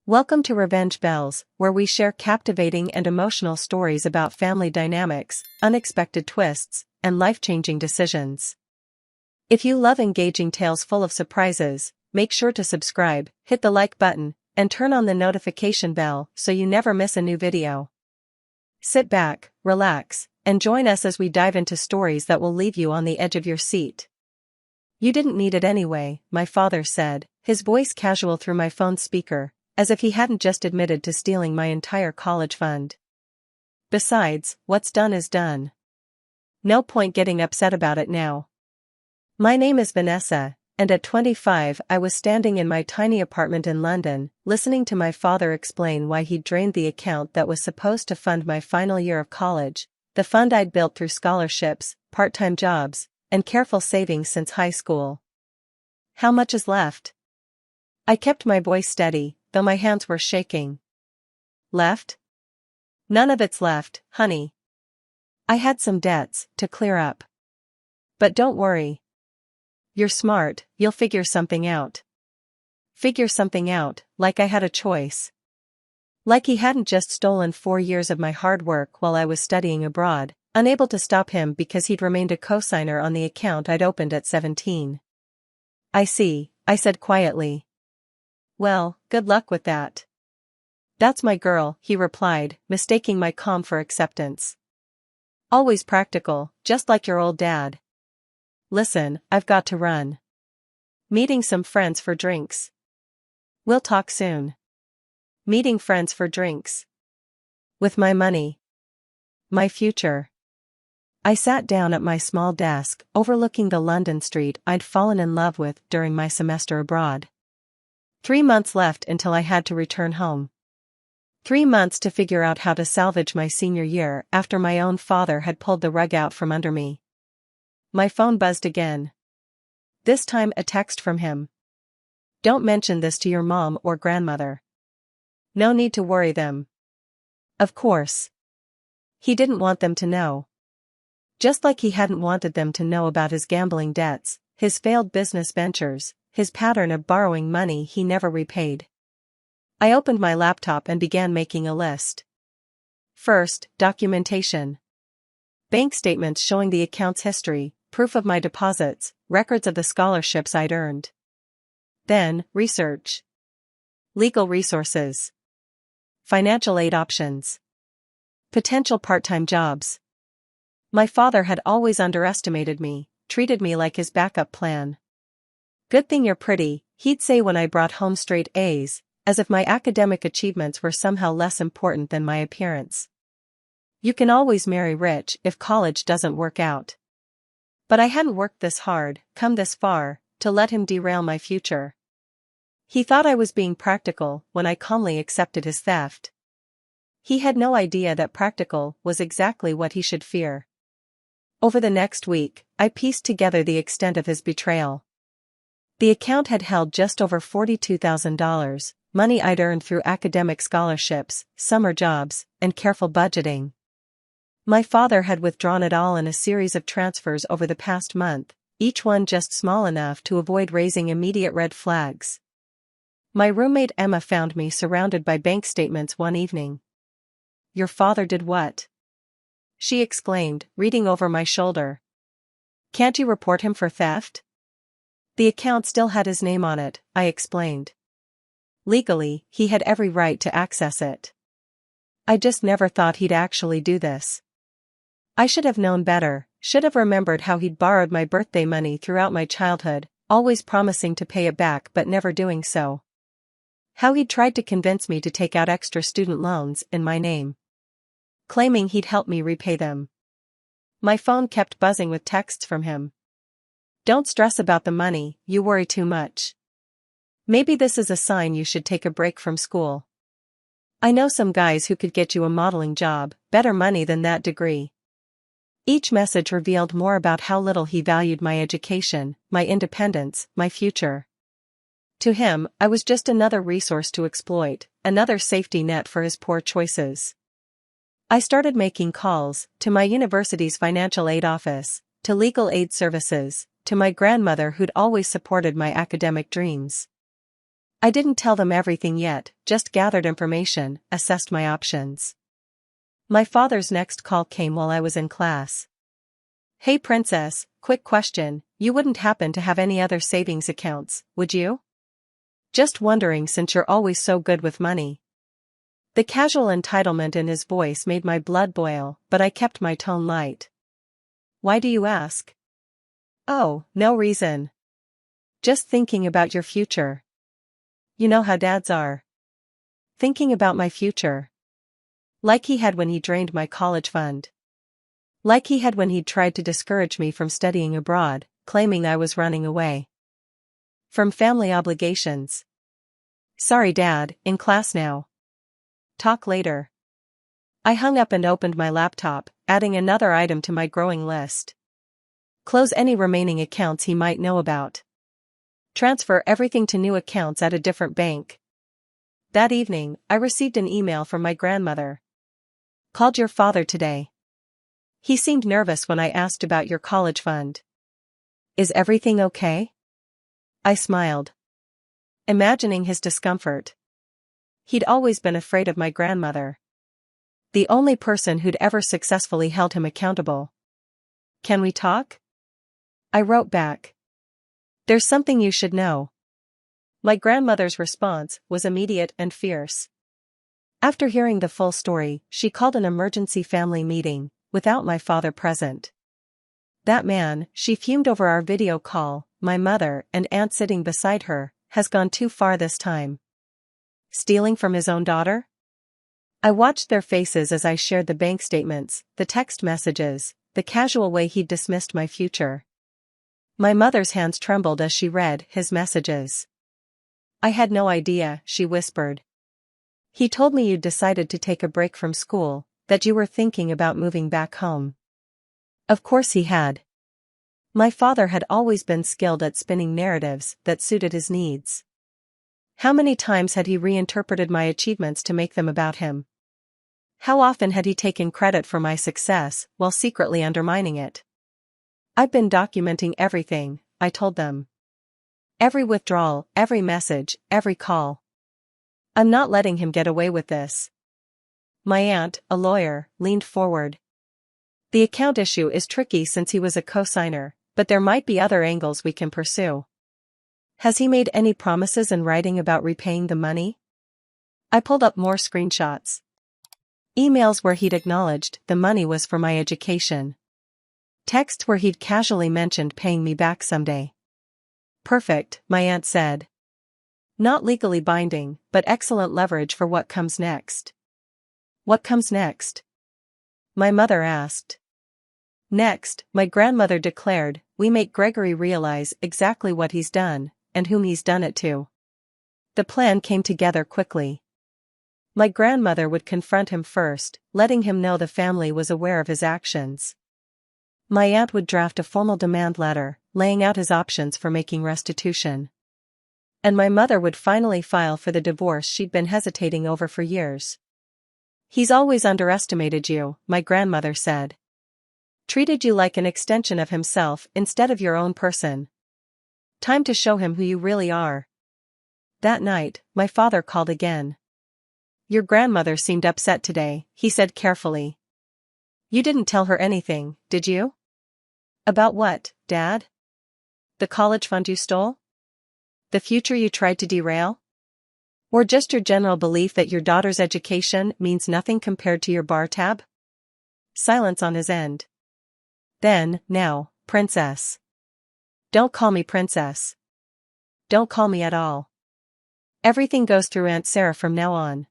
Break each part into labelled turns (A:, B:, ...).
A: Welcome to Revenge Bells, where we share captivating and emotional stories about family dynamics, unexpected twists, and life-changing decisions. If you love engaging tales full of surprises, make sure to subscribe, hit the like button, and turn on the notification bell so you never miss a new video. Sit back, relax, and join us as we dive into stories that will leave you on the edge of your seat. "You didn't need it anyway," my father said, his voice casual through my phone speaker, as if he hadn't just admitted to stealing my entire college fund. "Besides, what's done is done. No point getting upset about it now." My name is Vanessa, and at 25 I was standing in my tiny apartment in London, listening to my father explain why he'd drained the account that was supposed to fund my final year of college, the fund I'd built through scholarships, part-time jobs, and careful savings since high school. "How much is left?" I kept my voice steady, though my hands were shaking. "Left? None of it's left, honey. I had some debts to clear up. But don't worry. You're smart, you'll figure something out." Figure something out, like I had a choice. Like he hadn't just stolen 4 years of my hard work while I was studying abroad, unable to stop him because he'd remained a cosigner on the account I'd opened at 17. "I see," I said quietly. "Well, good luck with that." "That's my girl," he replied, mistaking my calm for acceptance. "Always practical, just like your old dad. Listen, I've got to run. Meeting some friends for drinks. We'll talk soon." Meeting friends for drinks. With my money. My future. I sat down at my small desk, overlooking the London street I'd fallen in love with during my semester abroad. 3 months left until I had to return home. 3 months to figure out how to salvage my senior year after my own father had pulled the rug out from under me. My phone buzzed again. This time a text from him. "Don't mention this to your mom or grandmother. No need to worry them." Of course. He didn't want them to know. Just like he hadn't wanted them to know about his gambling debts, his failed business ventures, his pattern of borrowing money he never repaid. I opened my laptop and began making a list. First, documentation. Bank statements showing the account's history, proof of my deposits, records of the scholarships I'd earned. Then, research. Legal resources. Financial aid options. Potential part-time jobs. My father had always underestimated me, treated me like his backup plan. "Good thing you're pretty," he'd say when I brought home straight A's, as if my academic achievements were somehow less important than my appearance. "You can always marry rich if college doesn't work out." But I hadn't worked this hard, come this far, to let him derail my future. He thought I was being practical when I calmly accepted his theft. He had no idea that practical was exactly what he should fear. Over the next week, I pieced together the extent of his betrayal. The account had held just over $42,000, money I'd earned through academic scholarships, summer jobs, and careful budgeting. My father had withdrawn it all in a series of transfers over the past month, each one just small enough to avoid raising immediate red flags. My roommate Emma found me surrounded by bank statements one evening. "Your father did what?" she exclaimed, reading over my shoulder. "Can't you report him for theft?" "The account still had his name on it," I explained. "Legally, he had every right to access it. I just never thought he'd actually do this. I should have known better, should have remembered how he'd borrowed my birthday money throughout my childhood, always promising to pay it back but never doing so. How he'd tried to convince me to take out extra student loans in my name, claiming he'd help me repay them." My phone kept buzzing with texts from him. "Don't stress about the money, you worry too much. Maybe this is a sign you should take a break from school. I know some guys who could get you a modeling job, better money than that degree." Each message revealed more about how little he valued my education, my independence, my future. To him, I was just another resource to exploit, another safety net for his poor choices. I started making calls to my university's financial aid office, to legal aid services, to my grandmother who'd always supported my academic dreams. I didn't tell them everything yet, just gathered information, assessed my options. My father's next call came while I was in class. "Hey princess, quick question, you wouldn't happen to have any other savings accounts, would you? Just wondering since you're always so good with money." The casual entitlement in his voice made my blood boil, but I kept my tone light. "Why do you ask?" "Oh, no reason. Just thinking about your future. You know how dads are." Thinking about my future. Like he had when he drained my college fund. Like he had when he'd tried to discourage me from studying abroad, claiming I was running away from family obligations. "Sorry Dad, in class now. Talk later." I hung up and opened my laptop, adding another item to my growing list. Close any remaining accounts he might know about. Transfer everything to new accounts at a different bank. That evening, I received an email from my grandmother. "Called your father today. He seemed nervous when I asked about your college fund. Is everything okay?" I smiled, imagining his discomfort. He'd always been afraid of my grandmother. The only person who'd ever successfully held him accountable. "Can we talk?" I wrote back. "There's something you should know." My grandmother's response was immediate and fierce. After hearing the full story, she called an emergency family meeting, without my father present. "That man," she fumed over our video call, "my mother and aunt sitting beside her, has gone too far this time. Stealing from his own daughter?" I watched their faces as I shared the bank statements, the text messages, the casual way he'd dismissed my future. My mother's hands trembled as she read his messages. "I had no idea," she whispered. "He told me you'd decided to take a break from school, that you were thinking about moving back home." Of course he had. My father had always been skilled at spinning narratives that suited his needs. How many times had he reinterpreted my achievements to make them about him? How often had he taken credit for my success while secretly undermining it? "I've been documenting everything," I told them. "Every withdrawal, every message, every call. I'm not letting him get away with this." My aunt, a lawyer, leaned forward. "The account issue is tricky since he was a co-signer, but there might be other angles we can pursue." "Has he made any promises in writing about repaying the money?" I pulled up more screenshots. Emails where he'd acknowledged the money was for my education. Texts where he'd casually mentioned paying me back someday. "Perfect," my aunt said. "Not legally binding, but excellent leverage for what comes next." "What comes next?" my mother asked. "Next," my grandmother declared, "we make Gregory realize exactly what he's done, and whom he's done it to." The plan came together quickly. My grandmother would confront him first, letting him know the family was aware of his actions. My aunt would draft a formal demand letter, laying out his options for making restitution. And my mother would finally file for the divorce she'd been hesitating over for years. "He's always underestimated you," my grandmother said. "Treated you like an extension of himself instead of your own person. Time to show him who you really are." That night, my father called again. "Your grandmother seemed upset today," he said carefully. "You didn't tell her anything, did you?" "About what, Dad? The college fund you stole? The future you tried to derail? Or just your general belief that your daughter's education means nothing compared to your bar tab?" Silence on his end. Then, "Now, princess. Don't call me princess. Don't call me at all. Everything goes through Aunt Sarah from now on."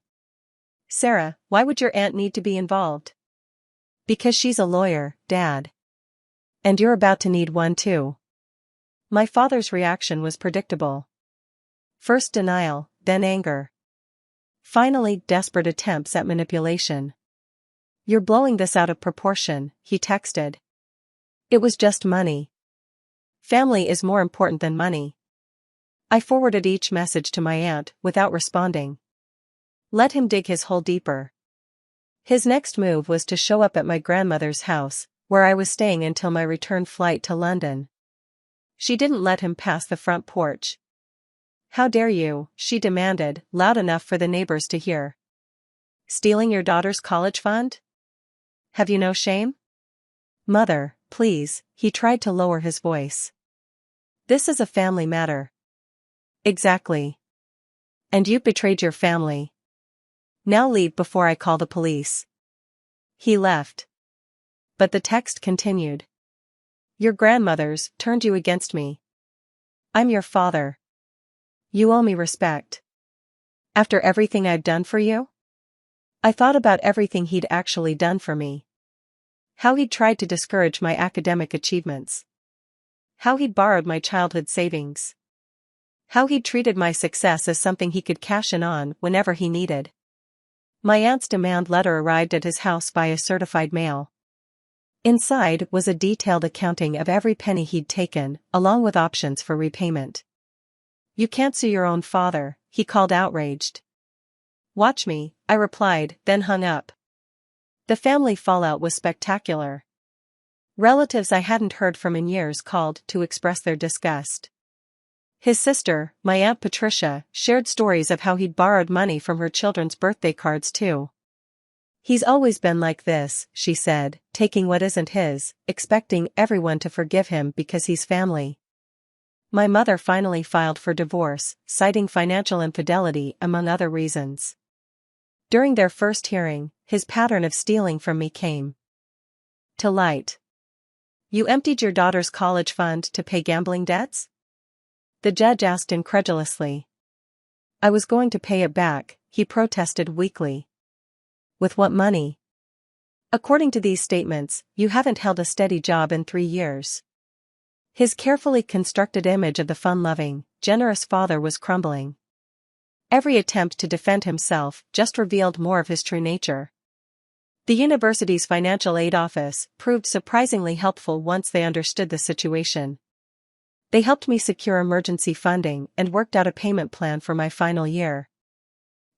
A: "Sarah, why would your aunt need to be involved?" "Because she's a lawyer, Dad. And you're about to need one too." My father's reaction was predictable. First denial, then anger. Finally, desperate attempts at manipulation. "You're blowing this out of proportion," he texted. "It was just money. Family is more important than money." I forwarded each message to my aunt without responding. Let him dig his hole deeper. His next move was to show up at my grandmother's house, where I was staying until my return flight to London. She didn't let him pass the front porch. "How dare you?" she demanded, loud enough for the neighbors to hear. "Stealing your daughter's college fund? Have you no shame?" "Mother, please," he tried to lower his voice. "This is a family matter." "Exactly. And you betrayed your family. Now leave before I call the police." He left. But the text continued. "Your grandmothers turned you against me. I'm your father. You owe me respect. After everything I've done for you?" I thought about everything he'd actually done for me. How he'd tried to discourage my academic achievements. How he'd borrowed my childhood savings. How he'd treated my success as something he could cash in on whenever he needed. My aunt's demand letter arrived at his house via certified mail. Inside was a detailed accounting of every penny he'd taken, along with options for repayment. "You can't sue your own father," he called, outraged. "Watch me," I replied, then hung up. The family fallout was spectacular. Relatives I hadn't heard from in years called to express their disgust. His sister, my Aunt Patricia, shared stories of how he'd borrowed money from her children's birthday cards too. "He's always been like this," she said, taking what isn't his, expecting everyone to forgive him because he's family. My mother finally filed for divorce, citing financial infidelity among other reasons. During their first hearing, his pattern of stealing from me came to light. "You emptied your daughter's college fund to pay gambling debts?" the judge asked incredulously. "I was going to pay it back," he protested weakly. "With what money? According to these statements, you haven't held a steady job in 3 years." His carefully constructed image of the fun-loving, generous father was crumbling. Every attempt to defend himself just revealed more of his true nature. The university's financial aid office proved surprisingly helpful once they understood the situation. They helped me secure emergency funding and worked out a payment plan for my final year.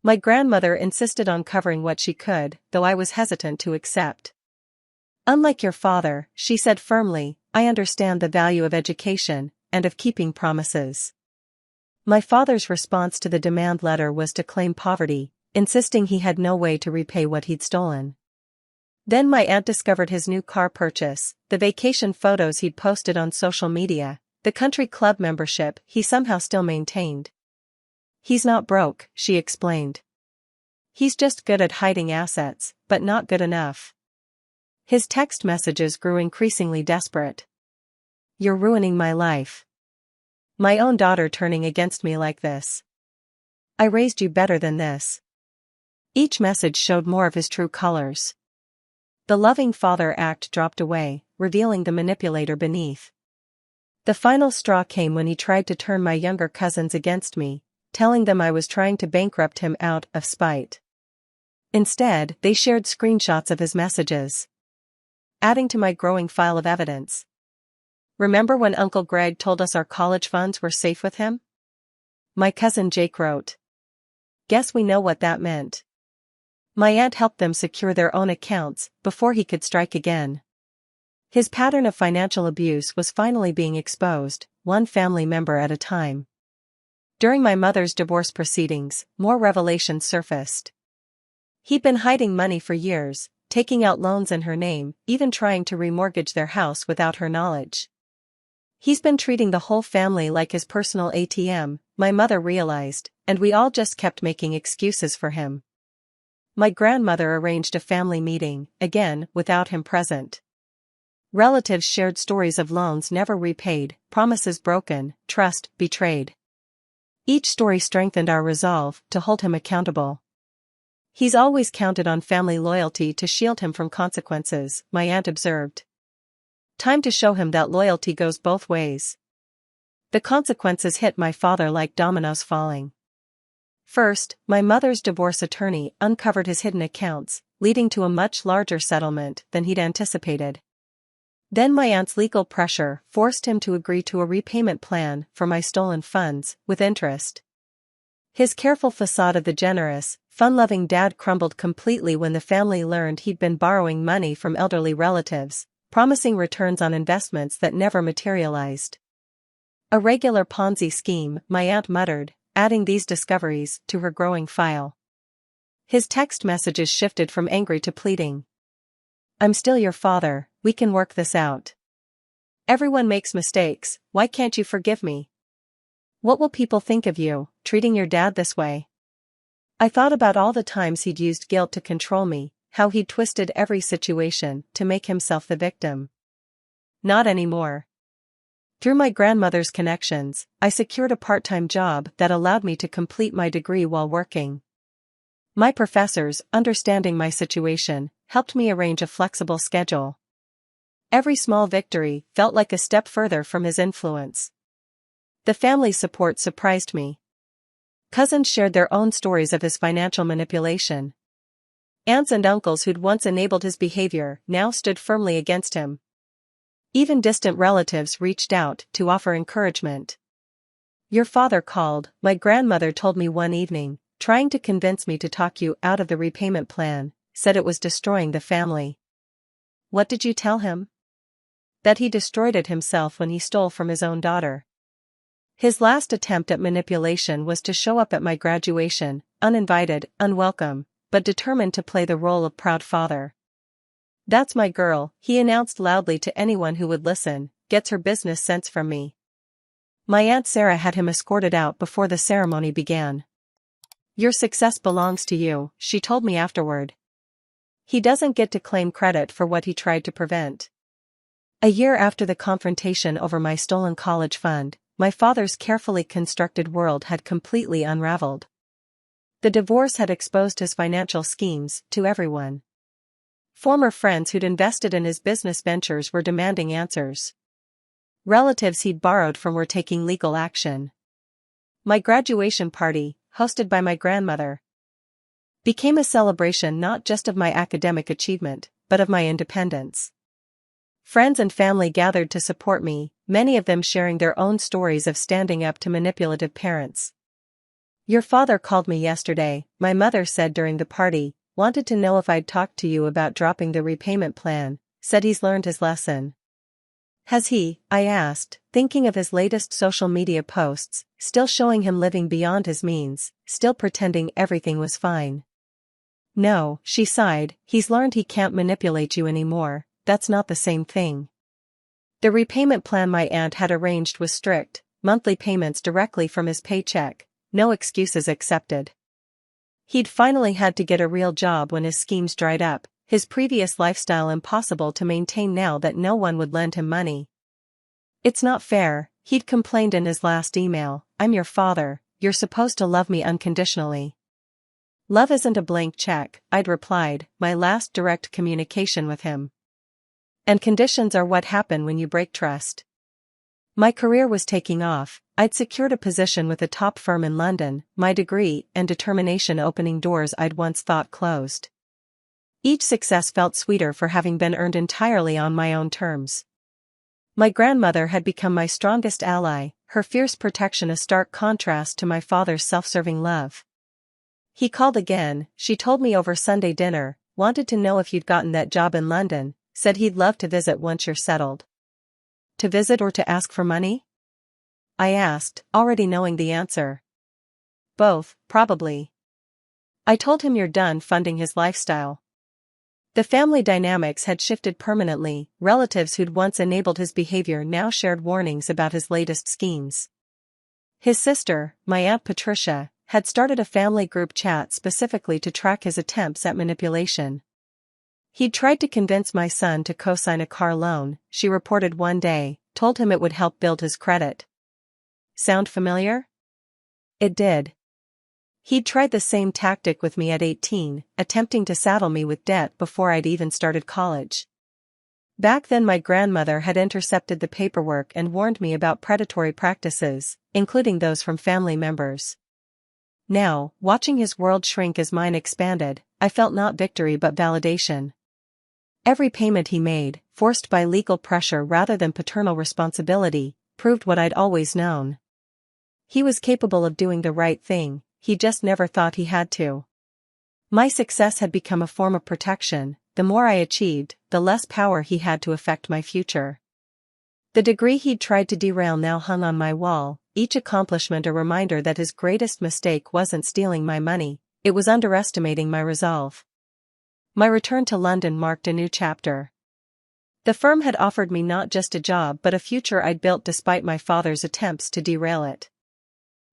A: My grandmother insisted on covering what she could, though I was hesitant to accept. "Unlike your father," she said firmly, "I understand the value of education, and of keeping promises." My father's response to the demand letter was to claim poverty, insisting he had no way to repay what he'd stolen. Then my aunt discovered his new car purchase, the vacation photos he'd posted on social media, the country club membership he somehow still maintained. "He's not broke," she explained. "He's just good at hiding assets, but not good enough." His text messages grew increasingly desperate. "You're ruining my life. My own daughter turning against me like this. I raised you better than this." Each message showed more of his true colors. The loving father act dropped away, revealing the manipulator beneath. The final straw came when he tried to turn my younger cousins against me, telling them I was trying to bankrupt him out of spite. Instead, they shared screenshots of his messages, adding to my growing file of evidence. "Remember when Uncle Greg told us our college funds were safe with him?" My cousin Jake wrote. "Guess we know what that meant." My aunt helped them secure their own accounts before he could strike again. His pattern of financial abuse was finally being exposed, one family member at a time. During my mother's divorce proceedings, more revelations surfaced. He'd been hiding money for years, taking out loans in her name, even trying to remortgage their house without her knowledge. He's been treating the whole family like his personal ATM, my mother realized, and we all just kept making excuses for him. My grandmother arranged a family meeting, again, without him present. Relatives shared stories of loans never repaid, promises broken, trust betrayed. Each story strengthened our resolve to hold him accountable. "He's always counted on family loyalty to shield him from consequences," my aunt observed. "Time to show him that loyalty goes both ways." The consequences hit my father like dominoes falling. First, my mother's divorce attorney uncovered his hidden accounts, leading to a much larger settlement than he'd anticipated. Then my aunt's legal pressure forced him to agree to a repayment plan for my stolen funds, with interest. His careful facade of the generous, fun-loving dad crumbled completely when the family learned he'd been borrowing money from elderly relatives, promising returns on investments that never materialized. "A regular Ponzi scheme," my aunt muttered, adding these discoveries to her growing file. His text messages shifted from angry to pleading. "I'm still your father, we can work this out. Everyone makes mistakes, why can't you forgive me? What will people think of you, treating your dad this way?" I thought about all the times he'd used guilt to control me, how he'd twisted every situation to make himself the victim. Not anymore. Through my grandmother's connections, I secured a part-time job that allowed me to complete my degree while working. My professors, understanding my situation, helped me arrange a flexible schedule. Every small victory felt like a step further from his influence. The family support surprised me. Cousins shared their own stories of his financial manipulation. Aunts and uncles who'd once enabled his behavior now stood firmly against him. Even distant relatives reached out to offer encouragement. "Your father called," my grandmother told me one evening, "trying to convince me to talk you out of the repayment plan, said it was destroying the family." "What did you tell him?" "That he destroyed it himself when he stole from his own daughter. His last attempt at manipulation was to show up at my graduation, uninvited, unwelcome, but determined to play the role of proud father. 'That's my girl,' he announced loudly to anyone who would listen, 'gets her business sense from me.' My Aunt Sarah had him escorted out before the ceremony began. 'Your success belongs to you,' she told me afterward. 'He doesn't get to claim credit for what he tried to prevent.'" A year after the confrontation over my stolen college fund, my father's carefully constructed world had completely unraveled. The divorce had exposed his financial schemes to everyone. Former friends who'd invested in his business ventures were demanding answers. Relatives he'd borrowed from were taking legal action. My graduation party, hosted by my grandmother, became a celebration not just of my academic achievement, but of my independence. Friends and family gathered to support me, many of them sharing their own stories of standing up to manipulative parents. "Your father called me yesterday," my mother said during the party, "wanted to know if I'd talked to you about dropping the repayment plan, said he's learned his lesson." "Has he?" I asked, thinking of his latest social media posts, still showing him living beyond his means, still pretending everything was fine. "No," she sighed, "he's learned he can't manipulate you anymore, that's not the same thing." The repayment plan my aunt had arranged was strict, monthly payments directly from his paycheck, no excuses accepted. He'd finally had to get a real job when his schemes dried up, his previous lifestyle impossible to maintain now that no one would lend him money. "It's not fair," he'd complained in his last email, "I'm your father, you're supposed to love me unconditionally." "Love isn't a blank check," I'd replied, my last direct communication with him. "And conditions are what happen when you break trust." My career was taking off. I'd secured a position with a top firm in London, my degree and determination opening doors I'd once thought closed. Each success felt sweeter for having been earned entirely on my own terms. My grandmother had become my strongest ally, her fierce protection a stark contrast to my father's self-serving love. "He called again," she told me over Sunday dinner, "wanted to know if you'd gotten that job in London, said he'd love to visit once you're settled." "To visit or to ask for money?" I asked, already knowing the answer. "Both, probably." I told him you're done funding his lifestyle. The family dynamics had shifted permanently, relatives who'd once enabled his behavior now shared warnings about his latest schemes. His sister, my Aunt Patricia, had started a family group chat specifically to track his attempts at manipulation. "He'd tried to convince my son to co-sign a car loan," she reported one day, told him it would help build his credit. Sound familiar? It did. He'd tried the same tactic with me at 18, attempting to saddle me with debt before I'd even started college. Back then my grandmother had intercepted the paperwork and warned me about predatory practices, including those from family members. Now, watching his world shrink as mine expanded, I felt not victory but validation. Every payment he made, forced by legal pressure rather than paternal responsibility, proved what I'd always known. He was capable of doing the right thing, he just never thought he had to. My success had become a form of protection. The more I achieved, the less power he had to affect my future. The degree he'd tried to derail now hung on my wall, each accomplishment a reminder that his greatest mistake wasn't stealing my money, it was underestimating my resolve. My return to London marked a new chapter. The firm had offered me not just a job but a future I'd built despite my father's attempts to derail it.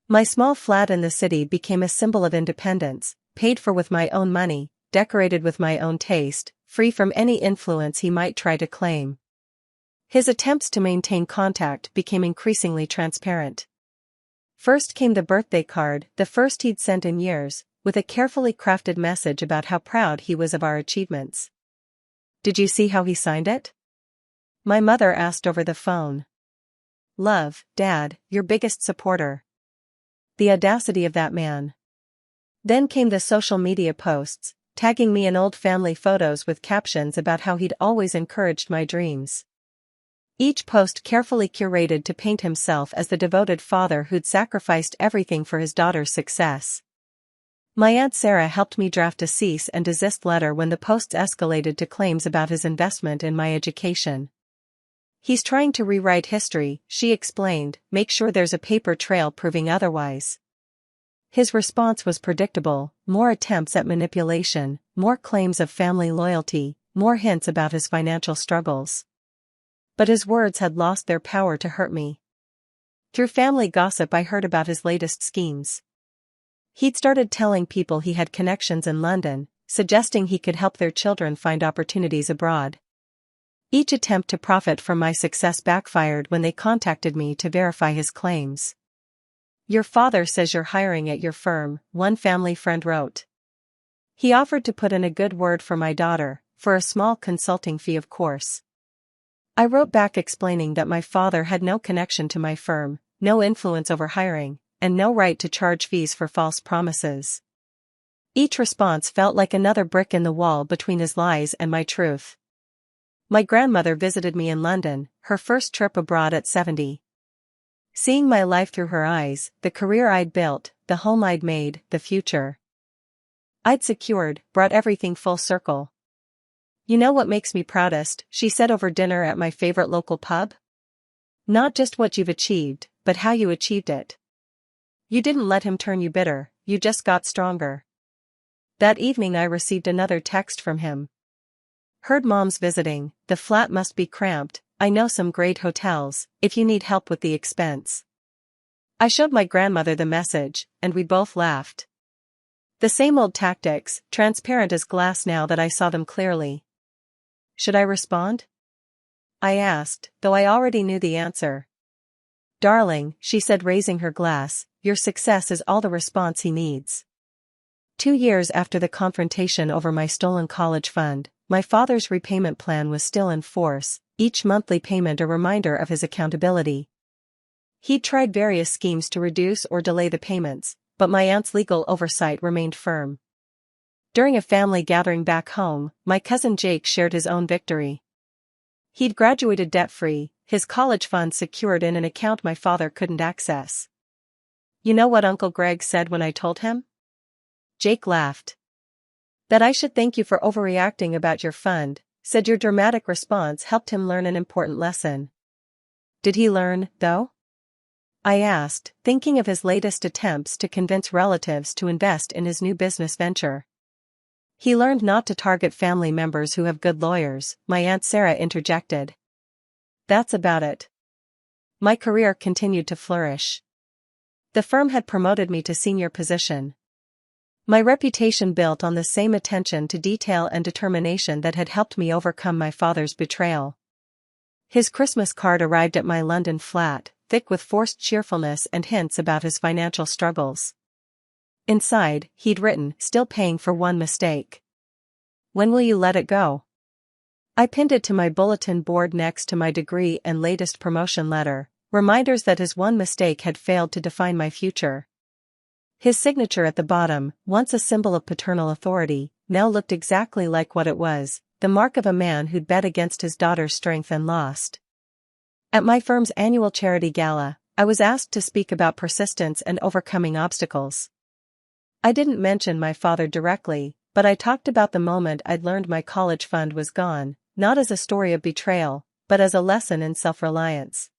A: My small flat in the city became a symbol of independence, paid for with my own money, decorated with my own taste, free from any influence he might try to claim. His attempts to maintain contact became increasingly transparent. First came the birthday card, the first he'd sent in years, with a carefully crafted message about how proud he was of our achievements. "Did you see how he signed it?" my mother asked over the phone. "Love, Dad, your biggest supporter." The audacity of that man. Then came the social media posts, tagging me in old family photos with captions about how he'd always encouraged my dreams. Each post carefully curated to paint himself as the devoted father who'd sacrificed everything for his daughter's success. My Aunt Sarah helped me draft a cease and desist letter when the posts escalated to claims about his investment in my education. "He's trying to rewrite history," she explained, "make sure there's a paper trail proving otherwise." His response was predictable: more attempts at manipulation, more claims of family loyalty, more hints about his financial struggles. But his words had lost their power to hurt me. Through family gossip I heard about his latest schemes. He'd started telling people he had connections in London, suggesting he could help their children find opportunities abroad. Each attempt to profit from my success backfired when they contacted me to verify his claims. "Your father says you're hiring at your firm," one family friend wrote. He offered to put in a good word for my daughter, for a small consulting fee of course. I wrote back explaining that my father had no connection to my firm, no influence over hiring, and no right to charge fees for false promises. Each response felt like another brick in the wall between his lies and my truth. My grandmother visited me in London, her first trip abroad at 70. Seeing my life through her eyes, the career I'd built, the home I'd made, the future I'd secured, brought everything full circle. "You know what makes me proudest," she said over dinner at my favorite local pub? "Not just what you've achieved, but how you achieved it. You didn't let him turn you bitter, you just got stronger." That evening I received another text from him. "Heard Mom's visiting, the flat must be cramped, I know some great hotels, if you need help with the expense." I showed my grandmother the message, and we both laughed. The same old tactics, transparent as glass now that I saw them clearly. Should I respond? I asked, though I already knew the answer. "Darling," she said, raising her glass, "your success is all the response he needs." 2 years after the confrontation over my stolen college fund, my father's repayment plan was still in force, each monthly payment a reminder of his accountability. He'd tried various schemes to reduce or delay the payments, but my aunt's legal oversight remained firm. During a family gathering back home, my cousin Jake shared his own victory. He'd graduated debt-free, his college funds secured in an account my father couldn't access. "You know what Uncle Greg said when I told him?" Jake laughed. "That I should thank you for overreacting about your fund, said your dramatic response helped him learn an important lesson." "Did he learn, though?" I asked, thinking of his latest attempts to convince relatives to invest in his new business venture. "He learned not to target family members who have good lawyers," my Aunt Sarah interjected. "That's about it." My career continued to flourish. The firm had promoted me to senior position. My reputation built on the same attention to detail and determination that had helped me overcome my father's betrayal. His Christmas card arrived at my London flat, thick with forced cheerfulness and hints about his financial struggles. Inside, he'd written, "Still paying for one mistake. When will you let it go?" I pinned it to my bulletin board next to my degree and latest promotion letter, reminders that his one mistake had failed to define my future. His signature at the bottom, once a symbol of paternal authority, now looked exactly like what it was, the mark of a man who'd bet against his daughter's strength and lost. At my firm's annual charity gala, I was asked to speak about persistence and overcoming obstacles. I didn't mention my father directly, but I talked about the moment I'd learned my college fund was gone, not as a story of betrayal, but as a lesson in self-reliance.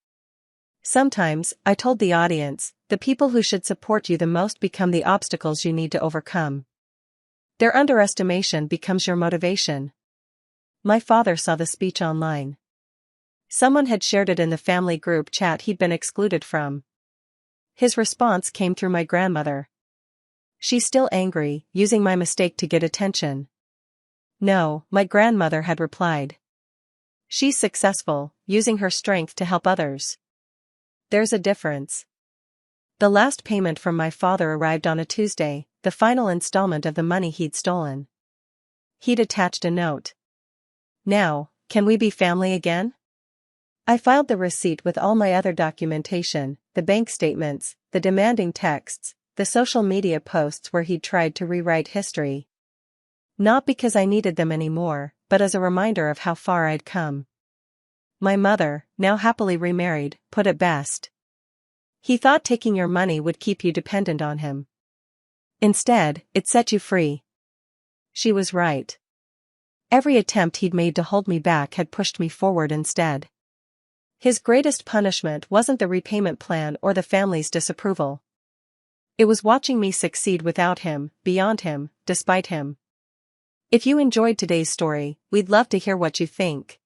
A: Sometimes, I told the audience, the people who should support you the most become the obstacles you need to overcome. Their underestimation becomes your motivation. My father saw the speech online. Someone had shared it in the family group chat he'd been excluded from. His response came through my grandmother. "She's still angry, using my mistake to get attention." "No," my grandmother had replied. "She's successful, using her strength to help others." There's a difference. The last payment from my father arrived on a Tuesday, the final installment of the money he'd stolen. He'd attached a note. "Now, can we be family again?" I filed the receipt with all my other documentation, the bank statements, the demanding texts, the social media posts where he'd tried to rewrite history. Not because I needed them anymore, but as a reminder of how far I'd come. My mother, now happily remarried, put it best. "He thought taking your money would keep you dependent on him. Instead, it set you free." She was right. Every attempt he'd made to hold me back had pushed me forward instead. His greatest punishment wasn't the repayment plan or the family's disapproval. It was watching me succeed without him, beyond him, despite him. If you enjoyed today's story, we'd love to hear what you think.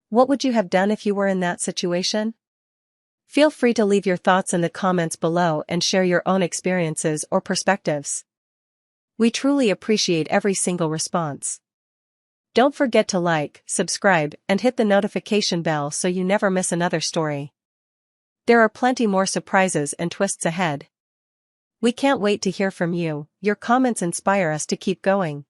A: What would you have done if you were in that situation? Feel free to leave your thoughts in the comments below and share your own experiences or perspectives. We truly appreciate every single response. Don't forget to like, subscribe, and hit the notification bell so you never miss another story. There are plenty more surprises and twists ahead. We can't wait to hear from you. Your comments inspire us to keep going.